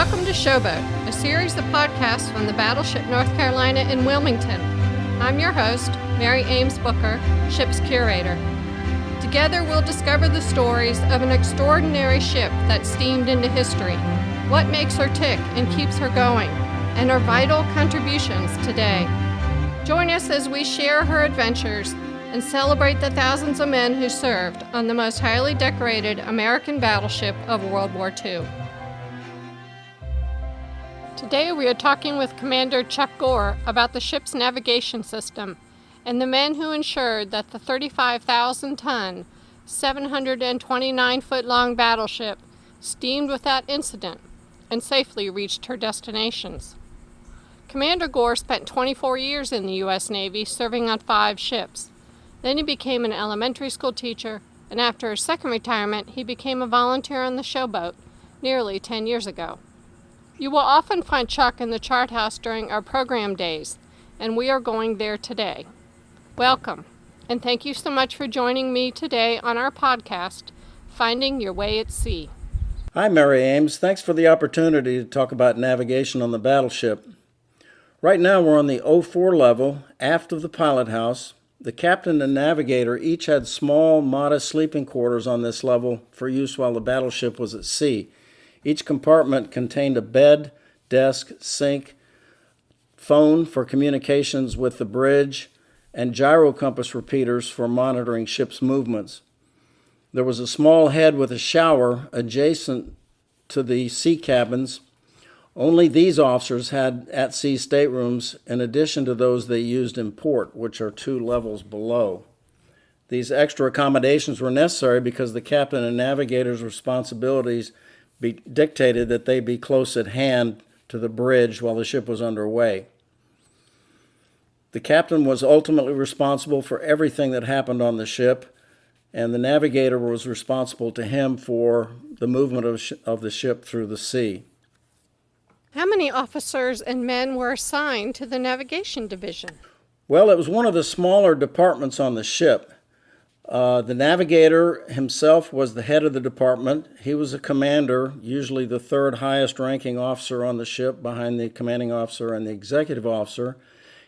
Welcome to Showboat, a series of podcasts from the Battleship North Carolina in Wilmington. I'm your host, Mary Ames Booker, ship's curator. Together we'll discover the stories of an extraordinary ship that steamed into history, what makes her tick and keeps her going, and her vital contributions today. Join us as we share her adventures and celebrate the thousands of men who served on the most highly decorated American battleship of World War II. Today we are talking with Commander Chuck Gore about the ship's navigation system and the men who ensured that the 35,000-ton, 729-foot-long battleship steamed without incident and safely reached her destinations. Commander Gore spent 24 years in the U.S. Navy serving on 5 ships. Then he became an elementary school teacher, and after his second retirement, he became a volunteer on the Showboat nearly 10 years ago. You will often find Chuck in the chart house during our program days, and we are going there today. Welcome, and thank you so much for joining me today on our podcast, Finding Your Way at Sea. Hi, Mary Ames. Thanks for the opportunity to talk about navigation on the battleship. Right now we're on the 04 level, aft of the pilot house. The captain and navigator each had small, modest sleeping quarters on this level for use while the battleship was at sea. Each compartment contained a bed, desk, sink, phone for communications with the bridge, and gyro compass repeaters for monitoring ship's movements. There was a small head with a shower adjacent to the sea cabins. Only these officers had at-sea staterooms in addition to those they used in port, which are 2 levels below. These extra accommodations were necessary because the captain and navigator's responsibilities dictated that they be close at hand to the bridge while the ship was underway. The captain was ultimately responsible for everything that happened on the ship, and the navigator was responsible to him for the movement of the ship through the sea. How many officers and men were assigned to the navigation division? Well, it was one of the smaller departments on the ship. The navigator himself was the head of the department. He was a commander, usually the 3rd highest ranking officer on the ship behind the commanding officer and the executive officer.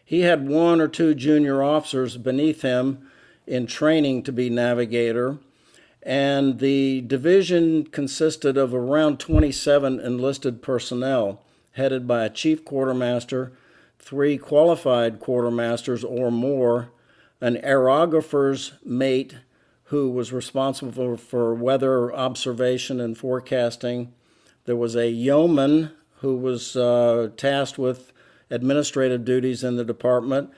He had 1 or 2 junior officers beneath him in training to be navigator, and the division consisted of around 27 enlisted personnel, headed by a chief quartermaster, 3 qualified quartermasters or more, an aerographer's mate who was responsible for weather observation and forecasting. There was a yeoman who was tasked with administrative duties in the department.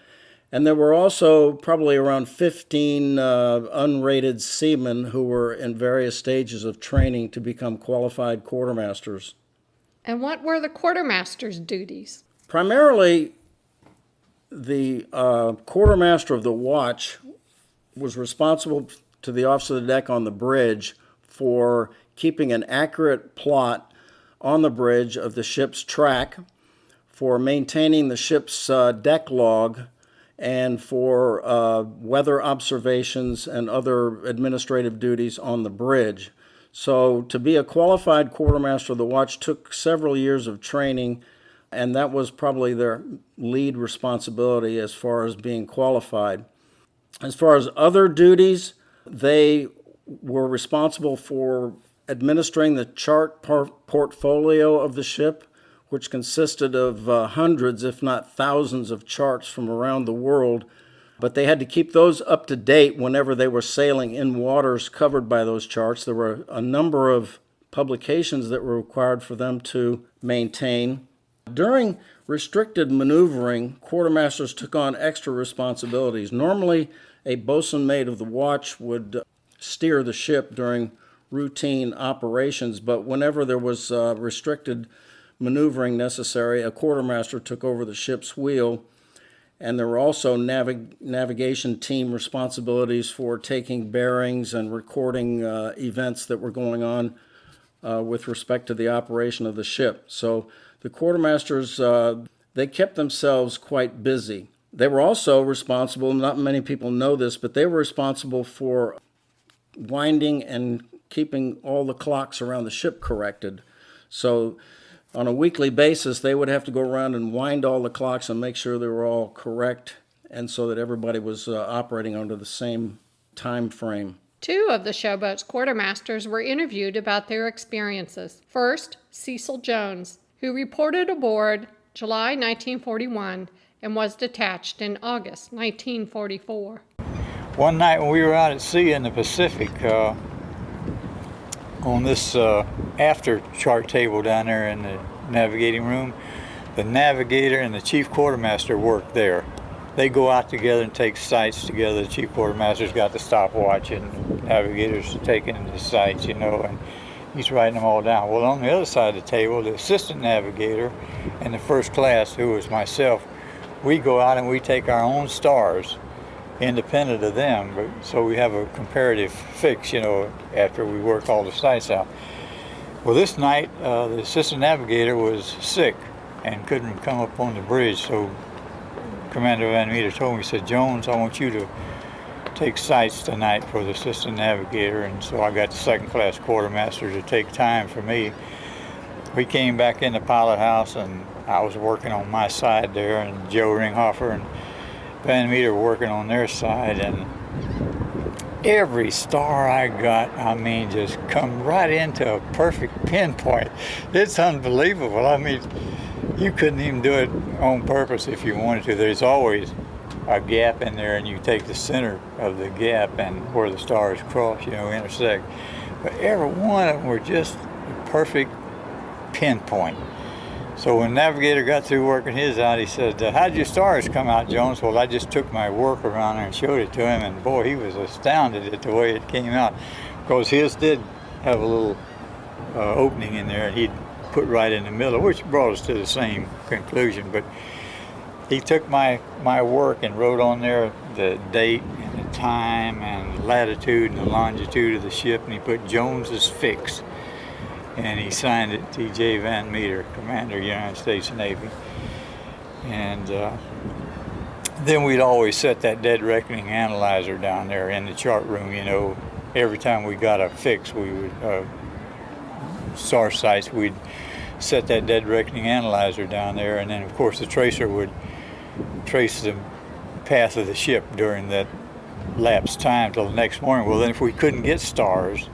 And there were also probably around 15 unrated seamen who were in various stages of training to become qualified quartermasters. And what were the quartermaster's duties? Primarily, the quartermaster of the watch was responsible to the officer of the deck on the bridge for keeping an accurate plot on the bridge of the ship's track, for maintaining the ship's deck log, and for weather observations and other administrative duties on the bridge. So to be a qualified quartermaster of the watch took several years of training, and that was probably their lead responsibility as far as being qualified. As far as other duties, they were responsible for administering the chart portfolio of the ship, which consisted of hundreds, if not thousands, of charts from around the world. But they had to keep those up to date whenever they were sailing in waters covered by those charts. There were a number of publications that were required for them to maintain. During restricted maneuvering, quartermasters took on extra responsibilities. Normally, a bosun mate of the watch would steer the ship during routine operations, but whenever there was restricted maneuvering necessary, a quartermaster took over the ship's wheel, and there were also navigation team responsibilities for taking bearings and recording events that were going on with respect to the operation of the ship. So the quartermasters, they kept themselves quite busy. They were also responsible, not many people know this, but they were responsible for winding and keeping all the clocks around the ship corrected. So on a weekly basis, they would have to go around and wind all the clocks and make sure they were all correct, and so that everybody was operating under the same time frame. 2 of the Showboat's quartermasters were interviewed about their experiences. First, Cecil Jones, who reported aboard July 1941 and was detached in August 1944. One night when we were out at sea in the Pacific, on this after chart table down there in the navigating room, the navigator and the chief quartermaster worked there. They go out together and take sights together. The chief quartermaster's got the stopwatch and navigators taking the sights, and he's writing them all down. Well, on the other side of the table, the assistant navigator and the first class, who was myself, we go out and we take our own stars, independent of them, so we have a comparative fix, after we work all the sights out. Well, this night, the assistant navigator was sick and couldn't come up on the bridge, so Commander Van Meter told me, he said, "Jones, I want you to take sights tonight for the assistant navigator," and so I got the second class quartermaster to take time for me. We came back in the pilot house, and I was working on my side there, and Joe Ringhofer and Van Meter were working on their side, and every star I got, just come right into a perfect pinpoint. It's unbelievable. You couldn't even do it on purpose if you wanted to. There's always a gap in there, and you take the center of the gap and where the stars cross, intersect. But every one of them were just a perfect pinpoint. So when Navigator got through working his out, he said, "How'd your stars come out, Jones?" Well, I just took my work around there and showed it to him, and boy, he was astounded at the way it came out, because his did have a little opening in there, and he'd put right in the middle, which brought us to the same conclusion. But he took my work and wrote on there the date and the time and the latitude and the longitude of the ship, and he put Jones's fix, and he signed it T.J. Van Meter, Commander, United States Navy. And then we'd always set that dead reckoning analyzer down there in the chart room. Every time we got a fix, we would star sights, we'd set that dead reckoning analyzer down there, and then of course the tracer would trace the path of the ship during that lapsed time till the next morning. Well, then if we couldn't get stars,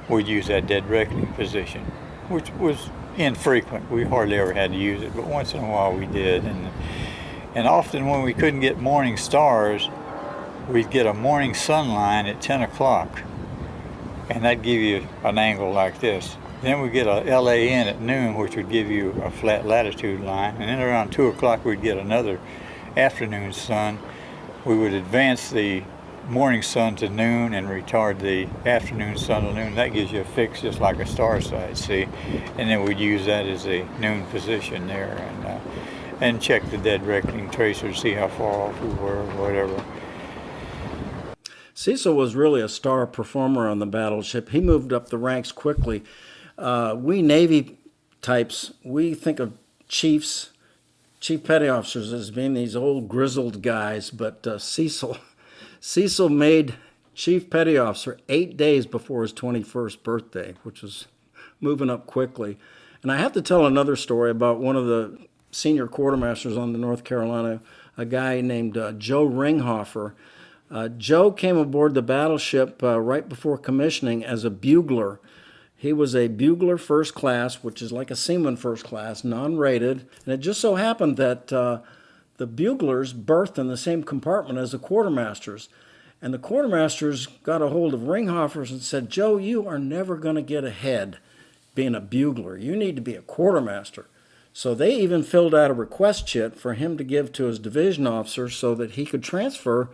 we'd use that dead reckoning position, which was infrequent. We hardly ever had to use it, but once in a while we did. And often when we couldn't get morning stars, we'd get a morning sun line at 10 o'clock, and that'd give you an angle like this. Then we'd get a LAN at noon, which would give you a flat latitude line, and then around 2 o'clock we'd get another afternoon sun. We would advance the morning sun to noon and retard the afternoon sun to noon. That gives you a fix just like a star sight, see? And then we'd use that as a noon position there, and check the dead reckoning tracer, see how far off we were or whatever. Cecil was really a star performer on the battleship. He moved up the ranks quickly. We Navy types, we think of chief petty officers as being these old grizzled guys, but Cecil made chief petty officer 8 days before his 21st birthday, which was moving up quickly. And I have to tell another story about one of the senior quartermasters on the North Carolina, a guy named Joe Ringhofer. Joe came aboard the battleship right before commissioning as a bugler. He was a bugler first class, which is like a seaman first class, non-rated. And it just so happened that the buglers berthed in the same compartment as the quartermasters. And the quartermasters got a hold of Ringhofers and said, "Joe, you are never going to get ahead being a bugler. You need to be a quartermaster." So they even filled out a request sheet for him to give to his division officer so that he could transfer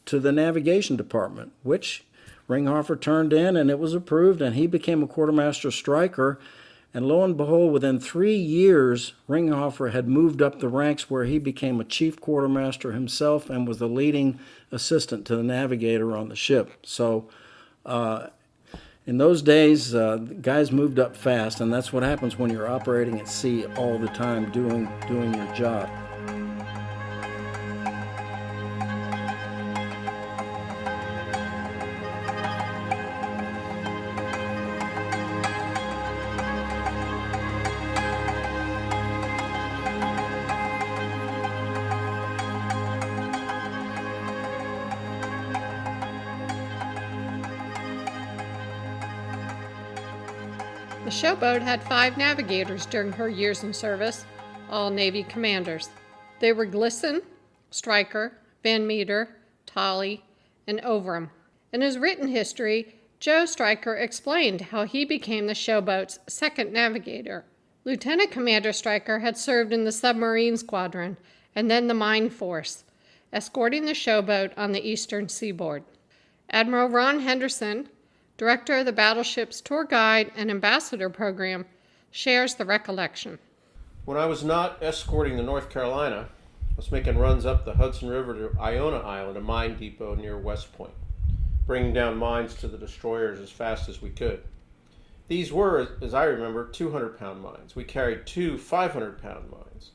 to the navigation department, which Ringhofer turned in, and it was approved, and he became a quartermaster striker. And lo and behold, within 3 years, Ringhofer had moved up the ranks where he became a chief quartermaster himself and was the leading assistant to the navigator on the ship. So in those days, guys moved up fast, and that's what happens when you're operating at sea all the time doing your job. The Showboat had 5 navigators during her years in service, all Navy commanders. They were Glisson, Stryker, Van Meter, Tolley, and Overham. In his written history, Joe Stryker explained how he became the Showboat's second navigator. Lieutenant Commander Stryker had served in the submarine squadron and then the mine force, escorting the Showboat on the eastern seaboard. Admiral Ron Henderson, director of the Battleship's tour guide and ambassador program, shares the recollection. When I was not escorting the North Carolina, I was making runs up the Hudson River to Iona Island, a mine depot near West Point, bringing down mines to the destroyers as fast as we could. These were, as I remember, 200-pound mines. We carried 2 500-pound mines.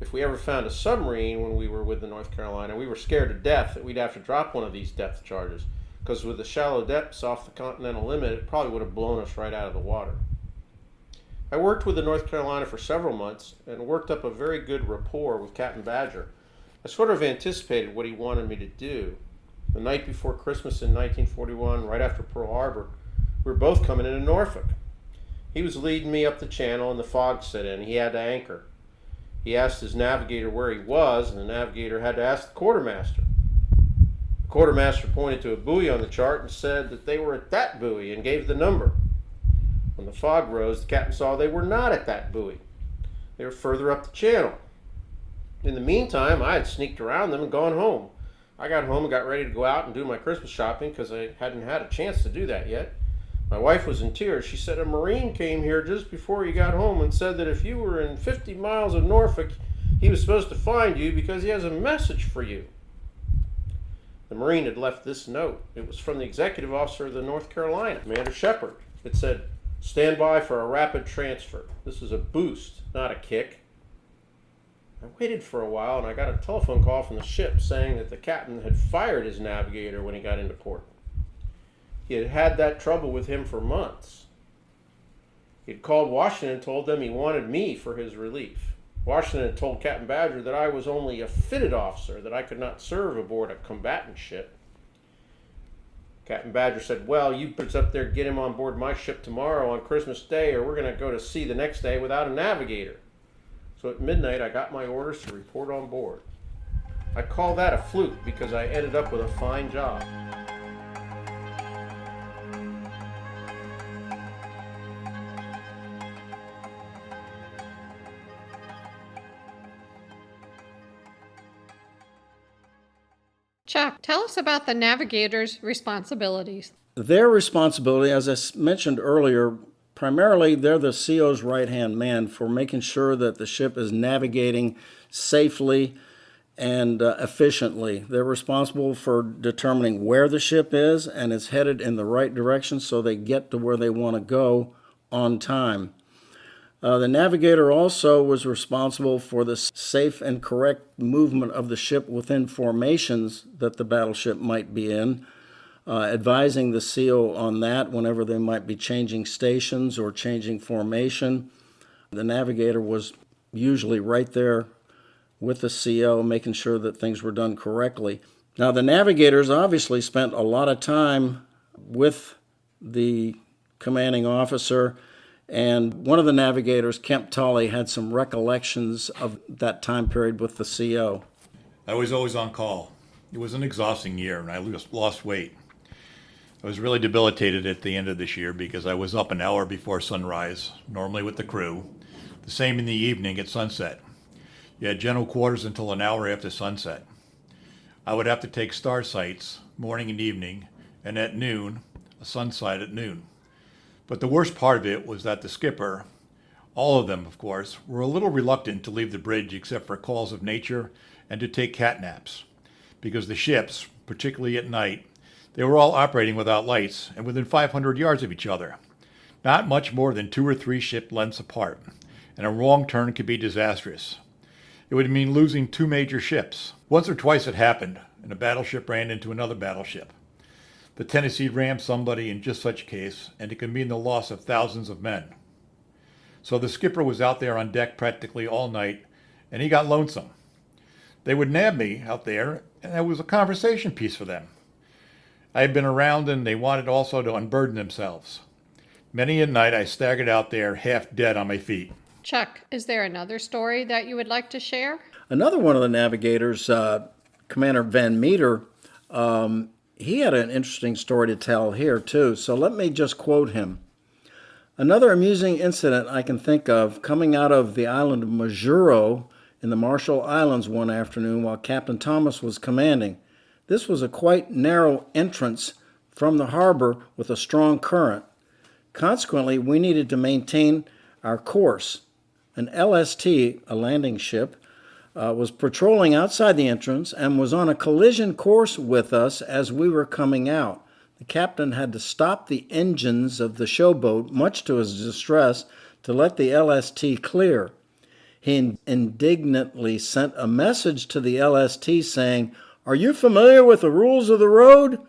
If we ever found a submarine when we were with the North Carolina, we were scared to death that we'd have to drop one of these depth charges, because with the shallow depths off the continental limit, it probably would have blown us right out of the water. I worked with the North Carolina for several months and worked up a very good rapport with Captain Badger. I sort of anticipated what he wanted me to do. The night before Christmas in 1941, right after Pearl Harbor, we were both coming into Norfolk. He was leading me up the channel and the fog set in. He had to anchor. He asked his navigator where he was, and the navigator had to ask the quartermaster. The quartermaster pointed to a buoy on the chart and said that they were at that buoy and gave the number. When the fog rose, the captain saw they were not at that buoy. They were further up the channel. In the meantime, I had sneaked around them and gone home. I got home and got ready to go out and do my Christmas shopping because I hadn't had a chance to do that yet. My wife was in tears. She said, "A Marine came here just before you got home and said that if you were in 50 miles of Norfolk, he was supposed to find you because he has a message for you." The Marine had left this note. It was from the executive officer of the North Carolina, Commander Shepard. It said, "Stand by for a rapid transfer. This is a boost, not a kick." I waited for a while and I got a telephone call from the ship saying that the captain had fired his navigator when he got into port. He had had that trouble with him for months. He had called Washington and told them he wanted me for his relief. Washington had told Captain Badger that I was only a fitted officer, that I could not serve aboard a combatant ship. Captain Badger said, "Well, you put up there, get him on board my ship tomorrow on Christmas Day, or we're going to go to sea the next day without a navigator." So at midnight, I got my orders to report on board. I call that a fluke because I ended up with a fine job. Chuck, tell us about the navigator's responsibilities. Their responsibility, as I mentioned earlier, primarily they're the CO's right-hand man for making sure that the ship is navigating safely and efficiently. They're responsible for determining where the ship is and it's headed in the right direction so they get to where they want to go on time. The navigator also was responsible for the safe and correct movement of the ship within formations that the battleship might be in, advising the CO on that whenever they might be changing stations or changing formation. The navigator was usually right there with the CO, making sure that things were done correctly. Now, the navigators obviously spent a lot of time with the commanding officer, and one of the navigators, Kemp Tolley, had some recollections of that time period with the CO. I was always on call. It was an exhausting year, and I lost weight. I was really debilitated at the end of this year because I was up an hour before sunrise, normally with the crew. The same in the evening at sunset. You had general quarters until an hour after sunset. I would have to take star sights morning and evening, and at noon, a sun sight at noon. But the worst part of it was that the skipper, all of them of course, were a little reluctant to leave the bridge except for calls of nature and to take cat naps, because the ships, particularly at night, they were all operating without lights and within 500 yards of each other, not much more than 2 or 3 ship lengths apart, and a wrong turn could be disastrous. It would mean losing 2 major ships. Once or twice it happened, and a battleship ran into another battleship. The Tennessee rammed somebody in just such a case, and it could mean the loss of thousands of men. So the skipper was out there on deck practically all night, and he got lonesome. They would nab me out there, and it was a conversation piece for them. I had been around, and they wanted also to unburden themselves. Many a night I staggered out there half dead on my feet. Chuck, is there another story that you would like to share? Another one of the navigators, Commander Van Meter, he had an interesting story to tell here too. So let me just quote him. Another amusing incident I can think of coming out of the island of Majuro in the Marshall Islands one afternoon while Captain Thomas was commanding. This was a quite narrow entrance from the harbor with a strong current. Consequently, we needed to maintain our course. An LST, a landing ship, was patrolling outside the entrance and was on a collision course with us as we were coming out. The captain had to stop the engines of the Showboat, much to his distress, to let the LST clear. He indignantly sent a message to the LST saying, "Are you familiar with the rules of the road?"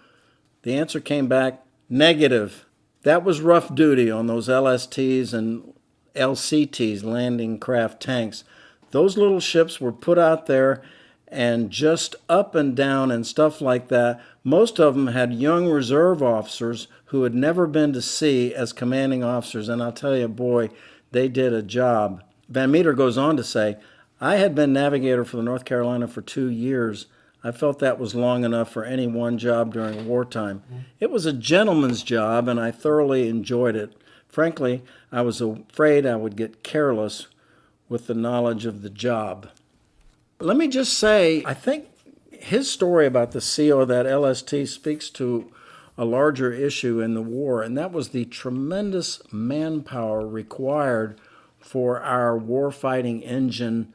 The answer came back, "Negative." That was rough duty on those LSTs and LCTs, landing craft tanks. Those little ships were put out there and just up and down and stuff like that. Most of them had young reserve officers who had never been to sea as commanding officers, and I'll tell you, boy, they did a job. Van Meter goes on to say, "I had been navigator for the North Carolina for 2 years. I felt that was long enough for any one job during wartime. It was a gentleman's job, and I thoroughly enjoyed it. Frankly, I was afraid I would get careless with the knowledge of the job." Let me just say, I think his story about the CO of that LST speaks to a larger issue in the war, and that was the tremendous manpower required for our war-fighting engine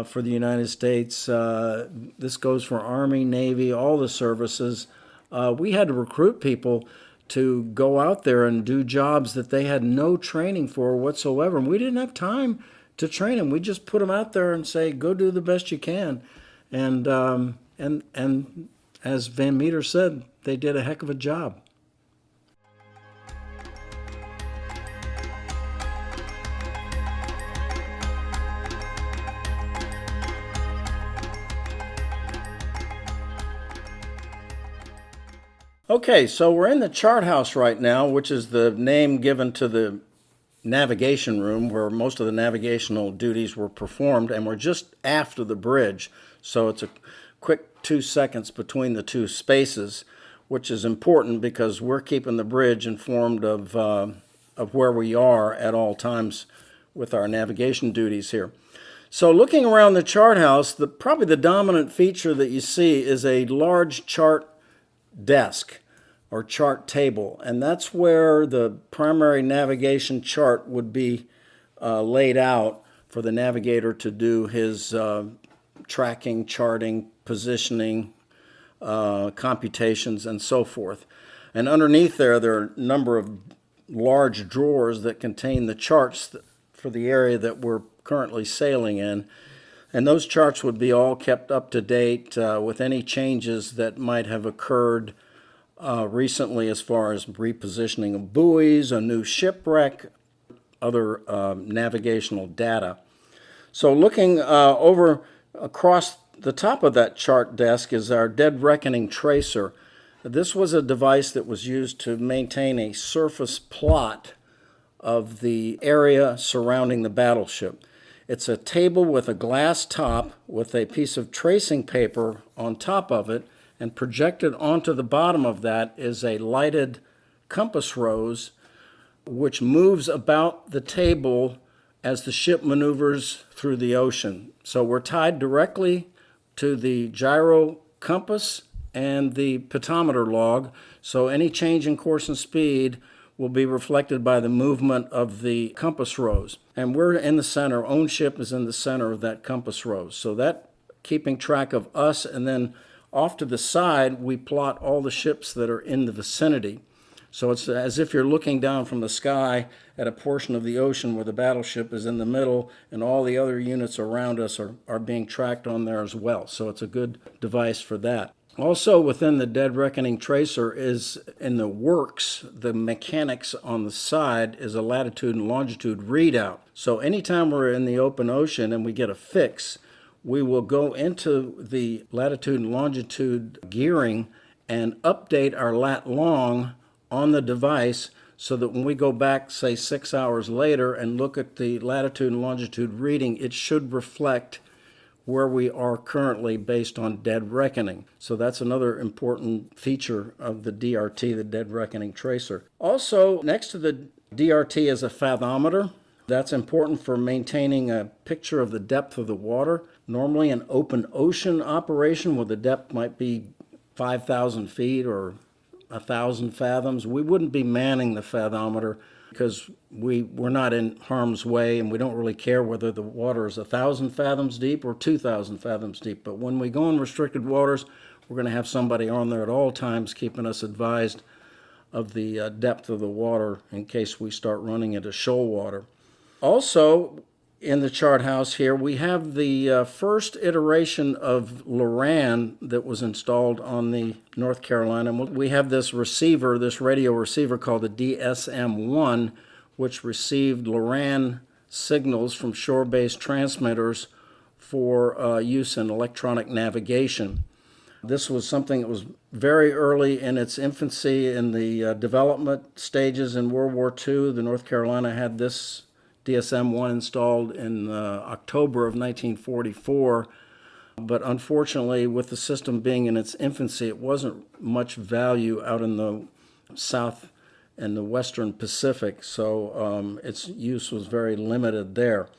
for the United States. This goes for Army, Navy, all the services. We had to recruit people to go out there and do jobs that they had no training for whatsoever, and we didn't have time to train them. We just put them out there and say, "Go do the best you can," and as Van Meter said, they did a heck of a job. Okay, so we're in the chart house right now, which is the name given to the navigation room where most of the navigational duties were performed, and we're just aft of the bridge, so it's a quick 2 seconds between the two spaces, which is important because we're keeping the bridge informed of where we are at all times with our navigation duties here. So looking around the chart house, probably the dominant feature that you see is a large chart desk or chart table, and that's where the primary navigation chart would be laid out for the navigator to do his tracking, charting, positioning, computations, and so forth. And underneath there are a number of large drawers that contain the charts for the area that we're currently sailing in. And those charts would be all kept up to date with any changes that might have occurred recently as far as repositioning of buoys, a new shipwreck, other navigational data. So looking over across the top of that chart desk is our dead reckoning tracer. This was a device that was used to maintain a surface plot of the area surrounding the battleship. It's a table with a glass top with a piece of tracing paper on top of it, and projected onto the bottom of that is a lighted compass rose which moves about the table as the ship maneuvers through the ocean. So we're tied directly to the gyro compass and the pedometer log, so any change in course and speed will be reflected by the movement of the compass rose. And we're in the center. Own ship is in the center of that compass rose. So that keeping track of us, and then off to the side, we plot all the ships that are in the vicinity. So it's as if you're looking down from the sky at a portion of the ocean where the battleship is in the middle, and all the other units around us are being tracked on there as well. So it's a good device for that. Also within the dead reckoning tracer is in the works, the mechanics on the side is a latitude and longitude readout. So anytime we're in the open ocean and we get a fix, we will go into the latitude and longitude gearing and update our lat long on the device so that when we go back, say, 6 hours later and look at the latitude and longitude reading, it should reflect where we are currently based on dead reckoning. So that's another important feature of the DRT, the dead reckoning tracer. Also, next to the DRT is a fathometer. That's important for maintaining a picture of the depth of the water. Normally an open ocean operation where the depth might be 5,000 feet or 1,000 fathoms, we wouldn't be manning the fathometer because we're not in harm's way and we don't really care whether the water is 1,000 fathoms deep or 2,000 fathoms deep. But when we go in restricted waters, we're going to have somebody on there at all times keeping us advised of the depth of the water in case we start running into shoal water. Also, in the chart house here, we have the first iteration of LORAN that was installed on the North Carolina. We have this receiver, this radio receiver called the DSM-1, which received LORAN signals from shore-based transmitters for use in electronic navigation. This was something that was very early in its infancy in the development stages in World War II. The North Carolina had this DSM-1 installed in October of 1944, but unfortunately with the system being in its infancy, it wasn't much value out in the South and the Western Pacific, so its use was very limited there.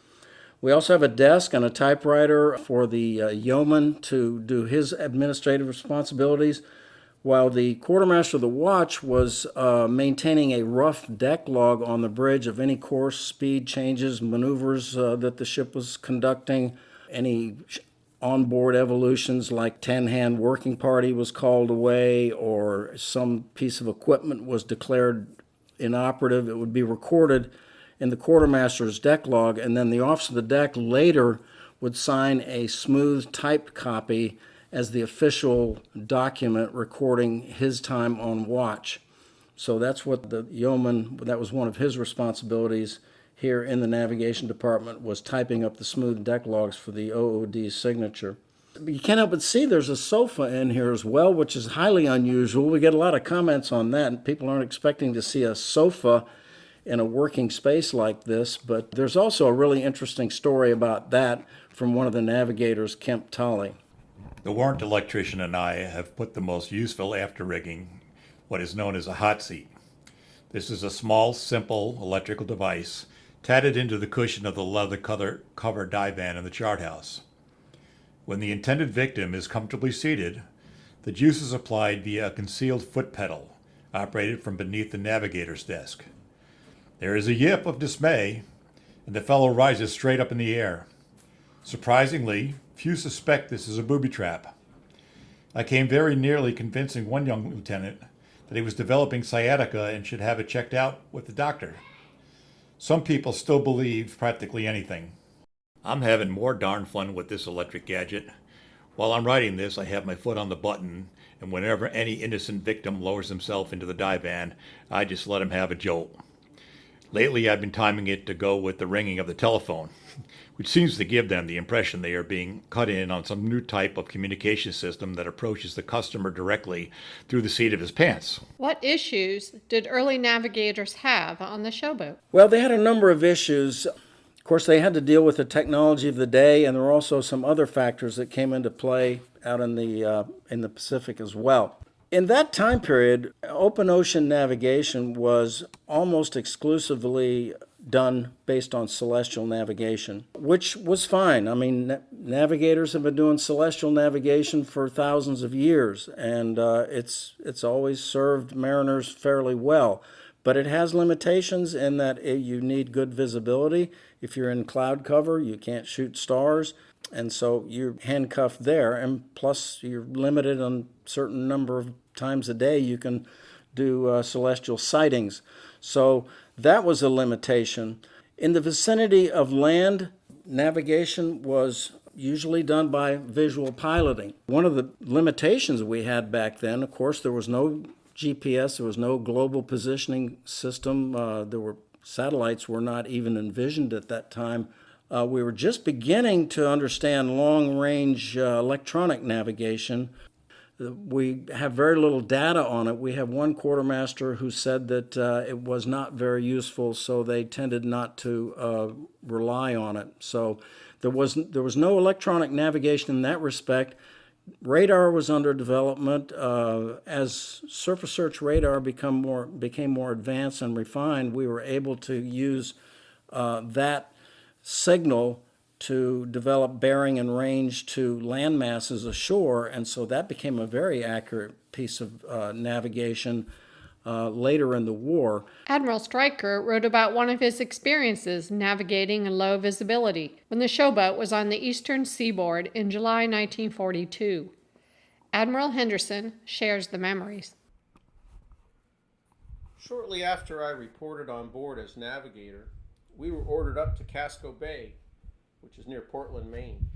We also have a desk and a typewriter for the yeoman to do his administrative responsibilities, while the quartermaster of the watch was maintaining a rough deck log on the bridge of any course, speed changes, maneuvers that the ship was conducting, any onboard evolutions like 10-hand working party was called away or some piece of equipment was declared inoperative. It would be recorded in the quartermaster's deck log, and then the officer of the deck later would sign a smooth typed copy as the official document recording his time on watch. So that's what the yeoman, that was one of his responsibilities here in the navigation department, was typing up the smooth deck logs for the OOD's signature. You can't help but see there's a sofa in here as well, which is highly unusual. We get a lot of comments on that, and people aren't expecting to see a sofa in a working space like this, but there's also a really interesting story about that from one of the navigators, Kemp Tolley. The warrant electrician and I have put the most useful after rigging, what is known as a hot seat. This is a small, simple electrical device tatted into the cushion of the leather cover divan in the chart house. When the intended victim is comfortably seated, the juice is applied via a concealed foot pedal operated from beneath the navigator's desk. There is a yip of dismay, and the fellow rises straight up in the air. Surprisingly, few suspect this is a booby trap. I came very nearly convincing one young lieutenant that he was developing sciatica and should have it checked out with the doctor. Some people still believe practically anything. I'm having more darn fun with this electric gadget. While I'm writing this, I have my foot on the button, and whenever any innocent victim lowers himself into the divan, I just let him have a jolt. Lately, I've been timing it to go with the ringing of the telephone, which seems to give them the impression they are being cut in on some new type of communication system that approaches the customer directly through the seat of his pants. What issues did early navigators have on the Showboat? Well, they had a number of issues. Of course, they had to deal with the technology of the day, and there were also some other factors that came into play out in the Pacific as well. In that time period, open ocean navigation was almost exclusively done based on celestial navigation, which was fine. I mean, navigators have been doing celestial navigation for thousands of years, and it's always served mariners fairly well. But it has limitations in that you need good visibility. If you're in cloud cover, you can't shoot stars, and so you're handcuffed there. And plus, you're limited on a certain number of times a day you can do celestial sightings. So that was a limitation. In the vicinity of land, navigation was usually done by visual piloting. One of the limitations we had back then, of course, there was no GPS, there was no global positioning system. Satellites were not even envisioned at that time. We were just beginning to understand long-range electronic navigation. We have very little data on it. We have one quartermaster who said that it was not very useful, so they tended not to rely on it. So there was no electronic navigation in that respect. Radar was under development. As surface search radar became more advanced and refined, we were able to use that signal to develop bearing and range to land masses ashore, and so that became a very accurate piece of navigation later in the war. Admiral Stryker wrote about one of his experiences navigating in low visibility when the Showboat was on the eastern seaboard in July 1942. Admiral Henderson shares the memories. Shortly after I reported on board as navigator, we were ordered up to Casco Bay, which is near Portland, Maine.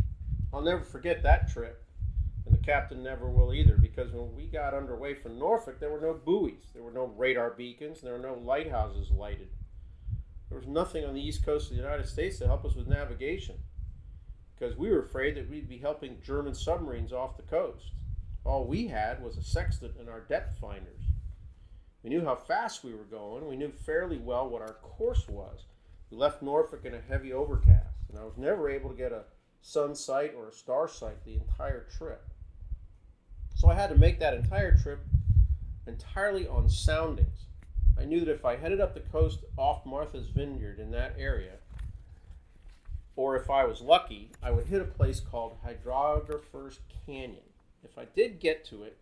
I'll never forget that trip, and the captain never will either, because when we got underway from Norfolk, there were no buoys, there were no radar beacons, there were no lighthouses lighted. There was nothing on the east coast of the United States to help us with navigation, because we were afraid that we'd be helping German submarines off the coast. All we had was a sextant and our depth finders. We knew how fast we were going, we knew fairly well what our course was. We left Norfolk in a heavy overcast, and I was never able to get a sun sight or a star sight the entire trip. So I had to make that entire trip entirely on soundings. I knew that if I headed up the coast off Martha's Vineyard in that area, or if I was lucky, I would hit a place called Hydrographer's Canyon. If I did get to it,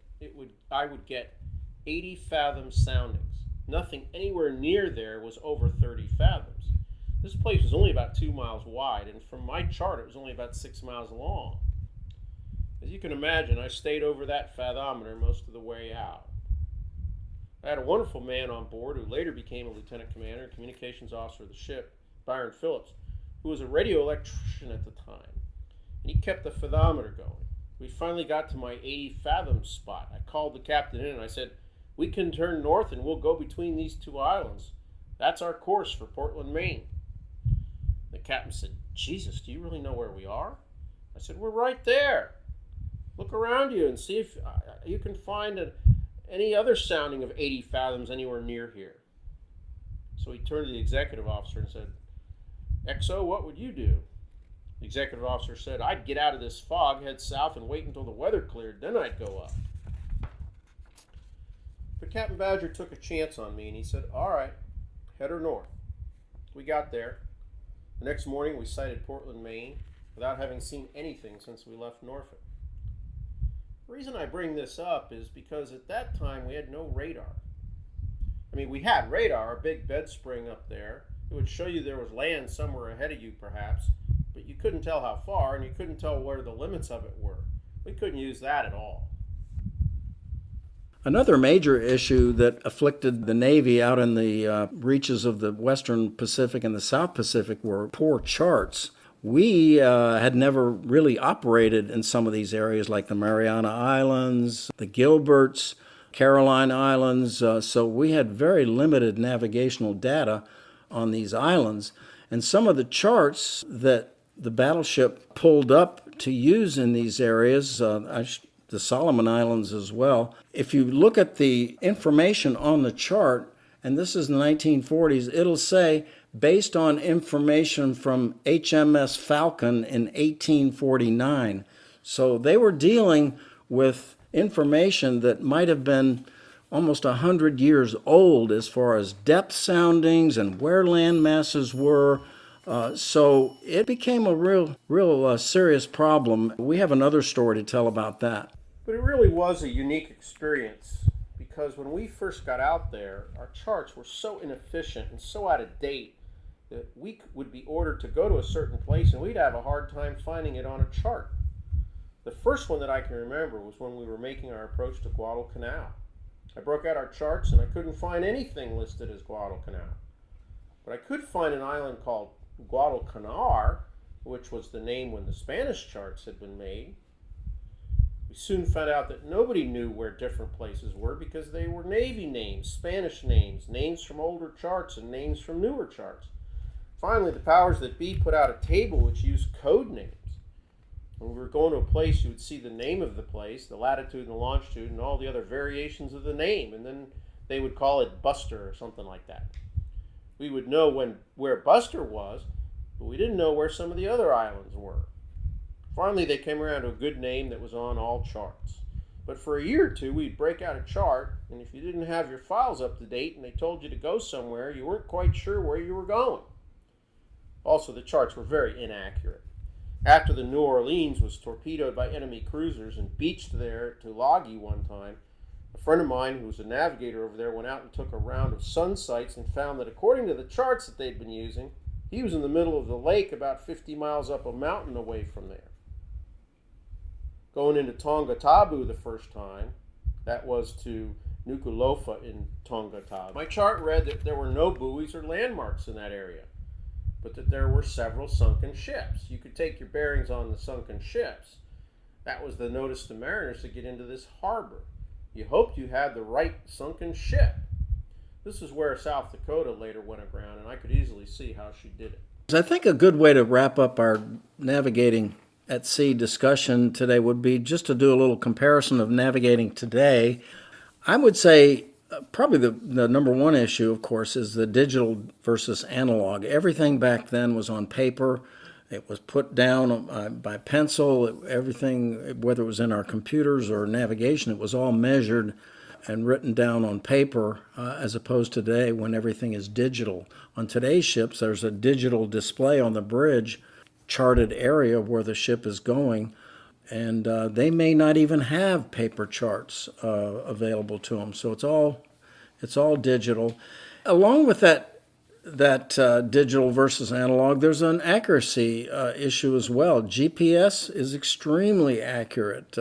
I would get 80 fathom soundings. Nothing anywhere near there was over 30 fathoms. This place was only about 2 miles wide, and from my chart it was only about 6 miles long. As you can imagine, I stayed over that fathometer most of the way out. I had a wonderful man on board who later became a lieutenant commander and communications officer of the ship, Byron Phillips, who was a radio electrician at the time, and he kept the fathometer going. We finally got to my 80 fathom spot. I called the captain in and I said, "We can turn north and we'll go between these two islands. That's our course for Portland, Maine." The captain said, "Jesus, do you really know where we are?" I said, "We're right there. Look around you and see if you can find any other sounding of 80 fathoms anywhere near here." So he turned to the executive officer and said, "XO, what would you do?" The executive officer said, "I'd get out of this fog, head south, and wait until the weather cleared, then I'd go up." But Captain Badger took a chance on me and he said, "All right, head her north." We got there. The next morning we sighted Portland, Maine, without having seen anything since we left Norfolk. The reason I bring this up is because at that time we had no radar. I mean, we had radar, a big bed spring up there. It would show you there was land somewhere ahead of you perhaps, but you couldn't tell how far and you couldn't tell where the limits of it were. We couldn't use that at all. Another major issue that afflicted the Navy out in the reaches of the Western Pacific and the South Pacific were poor charts. We had never really operated in some of these areas like the Mariana Islands, the Gilberts, Caroline Islands, so we had very limited navigational data on these islands. And some of the charts that the battleship pulled up to use in these areas, the Solomon Islands as well. If you look at the information on the chart, and this is the 1940s, it'll say, based on information from HMS Falcon in 1849. So they were dealing with information that might have been almost 100 years old as far as depth soundings and where land masses were. So it became a real serious problem. We have another story to tell about that. But it really was a unique experience because when we first got out there, our charts were so inefficient and so out of date that we would be ordered to go to a certain place and we'd have a hard time finding it on a chart. The first one that I can remember was when we were making our approach to Guadalcanal. I broke out our charts and I couldn't find anything listed as Guadalcanal. But I could find an island called Guadalcanar, which was the name when the Spanish charts had been made. We soon found out that nobody knew where different places were because they were Navy names, Spanish names, names from older charts, and names from newer charts. Finally, the powers that be put out a table which used code names. When we were going to a place, you would see the name of the place, the latitude and the longitude, and all the other variations of the name, and then they would call it Buster or something like that. We would know where Buster was, but we didn't know where some of the other islands were. Finally, they came around to a good name that was on all charts. But for a year or two, we'd break out a chart, and if you didn't have your files up to date and they told you to go somewhere, you weren't quite sure where you were going. Also, the charts were very inaccurate. After the New Orleans was torpedoed by enemy cruisers and beached there to Loggy one time, a friend of mine who was a navigator over there went out and took a round of sun sights and found that according to the charts that they'd been using, he was in the middle of the lake about 50 miles up a mountain away from there. Going into Tongatabu the first time, that was to Nuku'alofa in Tongatabu, my chart read that there were no buoys or landmarks in that area, but that there were several sunken ships. You could take your bearings on the sunken ships. That was the notice to mariners to get into this harbor. You hoped you had the right sunken ship. This is where South Dakota later went aground, and I could easily see how she did it. I think a good way to wrap up our navigating at sea discussion today would be just to do a little comparison of navigating today. I would say probably the number one issue, of course, is the digital versus analog. Everything back then was on paper. It was put down by pencil. Everything, whether it was in our computers or navigation, it was all measured and written down on paper, as opposed to today when everything is digital. On today's ships, there's a digital display on the bridge, charted area where the ship is going, and they may not even have paper charts available to them. So it's all digital. Along with that digital versus analog, there's an accuracy issue as well. GPS is extremely accurate.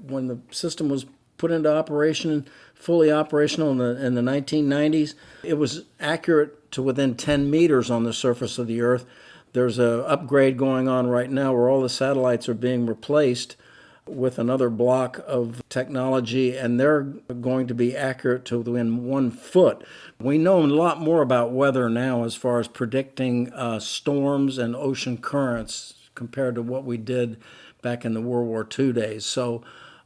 When the system was put into operation, fully operational in the 1990s, it was accurate to within 10 meters on the surface of the Earth. There's an upgrade going on right now where all the satellites are being replaced with another block of technology, and they're going to be accurate to within 1 foot. We know a lot more about weather now as far as predicting storms and ocean currents compared to what we did back in the World War II days. So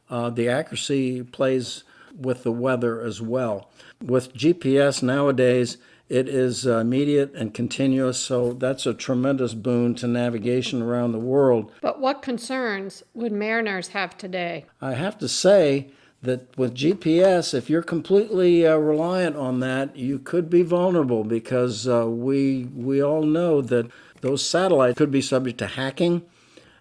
the accuracy plays with the weather as well. With GPS nowadays, it is immediate and continuous, so that's a tremendous boon to navigation around the world. But what concerns would mariners have today? I have to say that with GPS, if you're completely reliant on that, you could be vulnerable because we all know that those satellites could be subject to hacking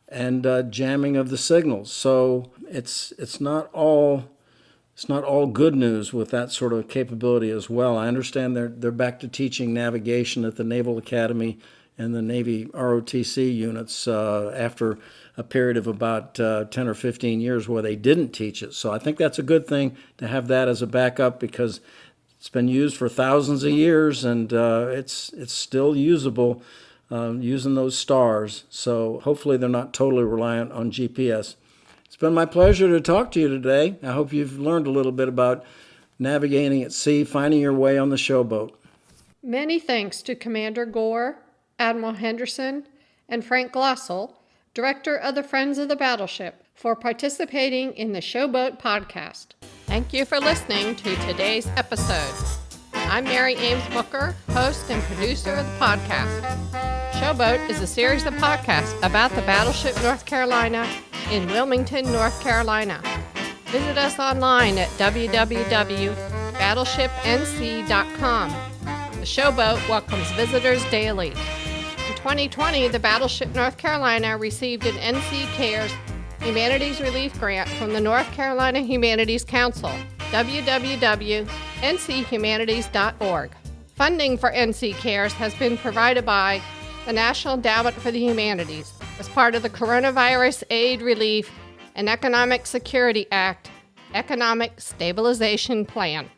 and jamming of the signals. So it's not all good news with that sort of capability as well. I understand they're back to teaching navigation at the Naval Academy and the Navy ROTC units after a period of about 10 or 15 years where they didn't teach it. So I think that's a good thing to have that as a backup because it's been used for thousands of years and it's still usable using those stars. So hopefully they're not totally reliant on GPS. It's been my pleasure to talk to you today. I hope you've learned a little bit about navigating at sea, finding your way on the Showboat. Many thanks to Commander Gore, Admiral Henderson, and Frank Glossel, Director of the Friends of the Battleship, for participating in the Showboat podcast. Thank you for listening to today's episode. I'm Mary Ames Booker, host and producer of the podcast. Showboat is a series of podcasts about the Battleship North Carolina in Wilmington, North Carolina. Visit us online at www.battleshipnc.com. The Showboat welcomes visitors daily. In 2020, the Battleship North Carolina received an NC Cares Humanities Relief Grant from the North Carolina Humanities Council, www.ncHumanities.org. Funding for NC Cares has been provided by the National Endowment for the Humanities as part of the Coronavirus Aid, Relief, and Economic Security Act Economic Stabilization Plan.